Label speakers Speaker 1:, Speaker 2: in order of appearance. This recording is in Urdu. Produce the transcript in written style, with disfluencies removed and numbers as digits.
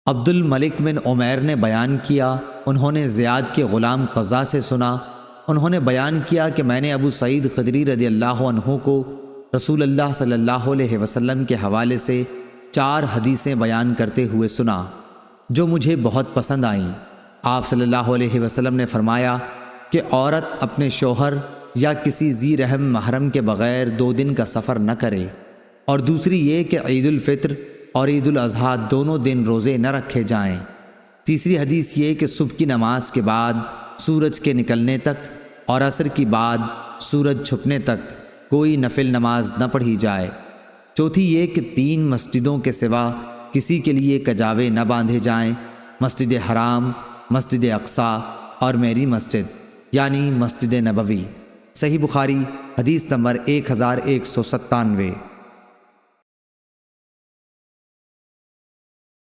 Speaker 1: عبد الملک بن عمیر نے بیان کیا، انہوں نے زیاد کے غلام قزا سے سنا، انہوں نے بیان کیا کہ میں نے ابو سعید خدری رضی اللہ عنہ کو رسول اللہ صلی اللہ علیہ وسلم کے حوالے سے 4 حدیثیں بیان کرتے ہوئے سنا جو مجھے بہت پسند آئیں۔ آپ صلی اللہ علیہ وسلم نے فرمایا کہ عورت اپنے شوہر یا کسی ذی رحم محرم کے بغیر 2 دن کا سفر نہ کرے، اور دوسری یہ کہ عید الفطر اور عید الاضحیٰ دونوں دن روزے نہ رکھے جائیں۔ تیسری حدیث یہ کہ صبح کی نماز کے بعد سورج کے نکلنے تک اور عصر کی بعد سورج چھپنے تک کوئی نفل نماز نہ پڑھی جائے۔ چوتھی یہ کہ 3 مسجدوں کے سوا کسی کے لیے کجاوے نہ باندھے جائیں، مسجد حرام، مسجد اقصیٰ اور میری مسجد یعنی مسجد نبوی۔ صحیح بخاری حدیث نمبر 1197۔